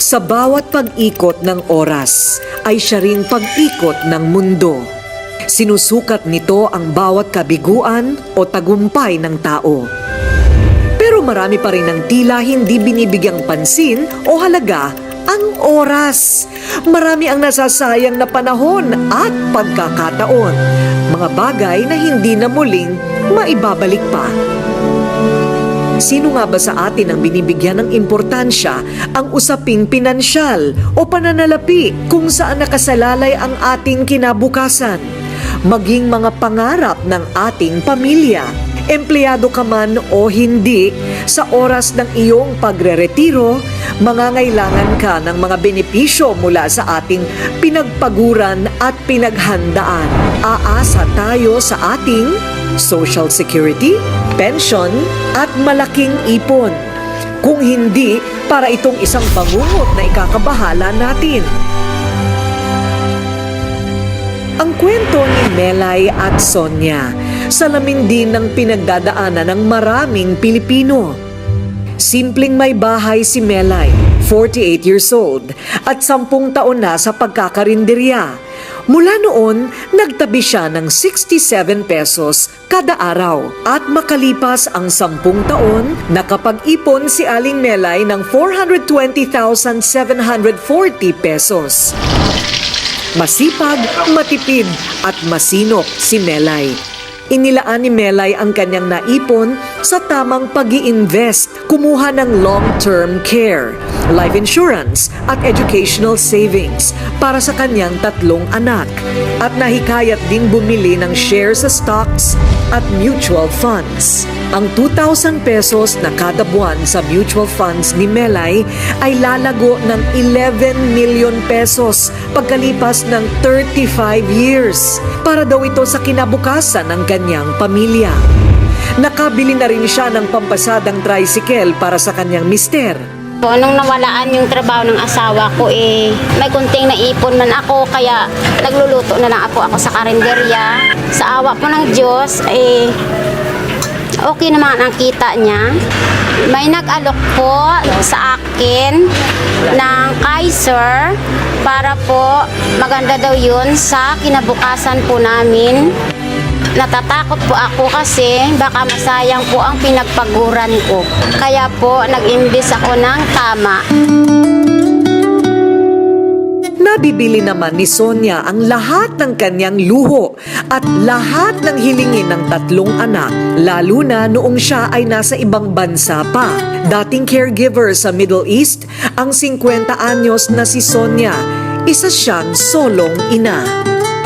Sa bawat pag-ikot ng oras ay siya ring pag-ikot ng mundo. Sinusukat nito ang bawat kabiguan o tagumpay ng tao. Pero marami pa rin ang tila hindi binibigyang pansin o halaga ang oras. Marami ang nasasayang na panahon at pagkakataon. Mga bagay na hindi na muling maibabalik pa. Sino nga ba sa atin ang binibigyan ng importansya ang usaping pinansyal o pananalapi kung saan nakasalalay ang ating kinabukasan? Maging mga pangarap ng ating pamilya, empleyado ka man o hindi, sa oras ng iyong pagreretiro, mangangailangan ka ng mga benepisyo mula sa ating pinagpaguran at pinaghandaan. Aasa tayo sa ating Social Security, pension at malaking ipon. Kung hindi, para itong isang bangungot na ikakabahala natin. Ang kwento ni Melay at Sonia, salamin din ng pinagdadaanan ng maraming Pilipino. Simpleng may bahay si Melay, 48 years old, at 10 taon na sa pagkakarinderya. Mula noon, nagtabi siya ng 67 pesos kada araw. At makalipas ang 10 taon, nakapag-ipon si Aling Melay ng 420,740 pesos. Masipag, matipid at masinop si Melay. Inilaan ni Melay ang kanyang naipon sa tamang pag-i-invest, kumuha ng long-term care, life insurance at educational savings para sa kanyang 3 anak. At nahikayat din bumili ng shares sa stocks at mutual funds. Ang 2,000 pesos na kada buwan sa mutual funds ni Melay ay lalago ng 11 million pesos pagkalipas ng 35 years. Para daw ito sa kinabukasan ng kanyang pamilya. Nakabili na rin siya ng pampasadang tricycle para sa kanyang mister. Po, nung nawalaan yung trabaho ng asawa ko, may kunting naipon man ako, kaya nagluluto na lang ako sa karinderya. Sa awa po ng Diyos, okay naman ang kita niya. May nag-alok po sa akin ng Kaiser para po maganda daw yun sa kinabukasan po namin. Natatakot po ako kasi baka masayang po ang pinagpaguran ko. Kaya po nag-imbis ako ng tama. Nabibili naman ni Sonia ang lahat ng kanyang luho at lahat ng hilingin ng 3 anak, lalo na noong siya ay nasa ibang bansa pa. Dating caregiver sa Middle East, ang 50 anyos na si Sonia, isa siyang solong ina.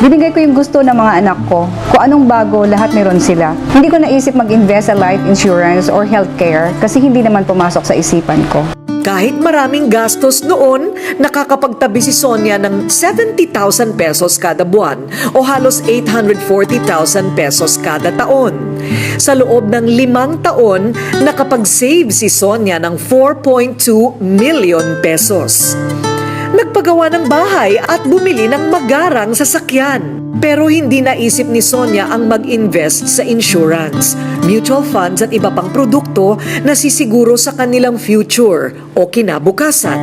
Binigay ko yung gusto ng mga anak ko. Kung anong bago, lahat meron sila. Hindi ko naisip mag-invest sa life insurance or healthcare kasi hindi naman pumasok sa isipan ko. Kahit maraming gastos noon, nakakapagtabi si Sonia ng 70,000 pesos kada buwan o halos 840,000 pesos kada taon. Sa loob ng 5 taon, nakapag-save si Sonia ng 4.2 million pesos. Nagpagawa ng bahay at bumili ng magarang sasakyan. Pero hindi naisip ni Sonia ang mag-invest sa insurance, mutual funds at iba pang produkto na sisiguro sa kanilang future o kinabukasan.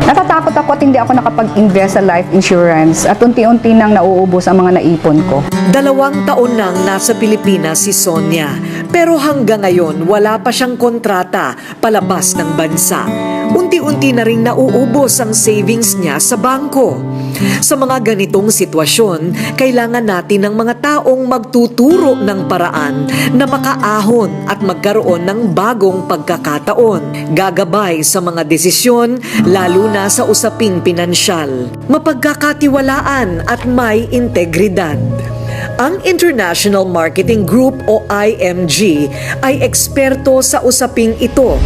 Natatakot ako at hindi ako nakapag-invest sa life insurance at unti-unti nang nauubos ang mga naipon ko. 2 taon nang nasa Pilipinas si Sonia, pero hanggang ngayon wala pa siyang kontrata palabas ng bansa. Unti-unti na ring nauubos ang savings niya sa bangko. Sa mga ganitong sitwasyon, kailangan natin ng mga taong magtuturo ng paraan na makaahon at magkaroon ng bagong pagkakataon. Gagabay sa mga desisyon, lalo na sa usaping pinansyal. Mapagkakatiwalaan at may integridad. Ang International Marketing Group o IMG ay eksperto sa usaping ito.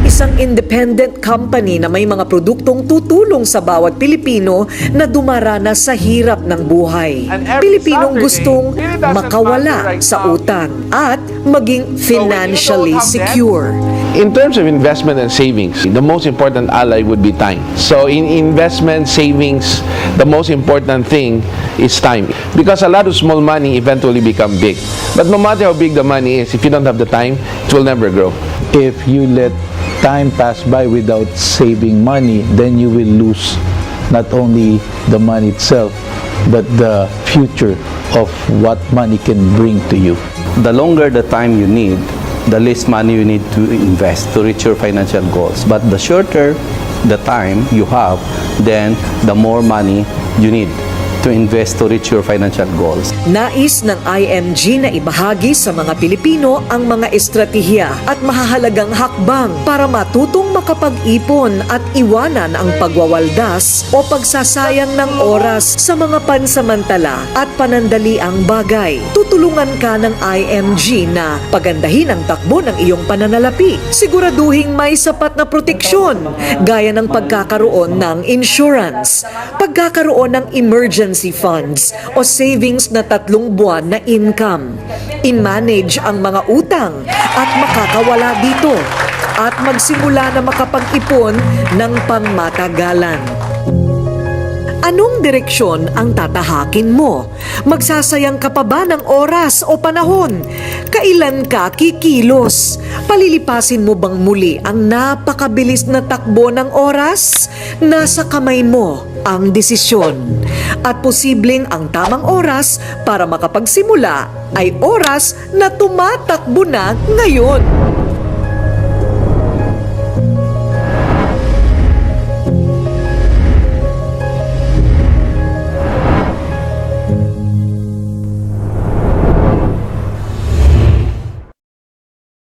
Isang independent company na may mga produktong tutulong sa bawat Pilipino na dumaranas sa hirap ng buhay. Pilipinong gustong makawala sa utang at maging financially secure. In terms of investment and savings, the most important ally would be time. So in investment, savings, the most important thing is time. Because a lot of small money eventually become big. But no matter how big the money is, if you don't have the time, it will never grow. If you let time pass by without saving money, then you will lose not only the money itself, but the future of what money can bring to you. The longer the time you need, the less money you need to invest to reach your financial goals. But the shorter the time you have, then the more money you need to invest to reach your financial goals. Nais ng IMG na ibahagi sa mga Pilipino ang mga estratehiya at mahahalagang hakbang para matutong makapag-ipon at iwanan ang pagwawaldas o pagsasayang ng oras sa mga pansamantala at panandaliang bagay. Tutulungan ka ng IMG na pagandahin ang takbo ng iyong pananalapi. Siguraduhing may sapat na proteksyon gaya ng pagkakaroon ng insurance, pagkakaroon ng emergency funds o savings na 3 buwan na income. I-manage ang mga utang at makakawala dito at magsimula na makapag-ipon ng pangmatagalan. Anong direksyon ang tatahakin mo? Magsasayang ka pa ba ng oras o panahon? Kailan ka kikilos? Palilipasin mo bang muli ang napakabilis na takbo ng oras? Nasa kamay mo ang desisyon. At posibleng ang tamang oras para makapagsimula ay oras na tumatakbo na ngayon.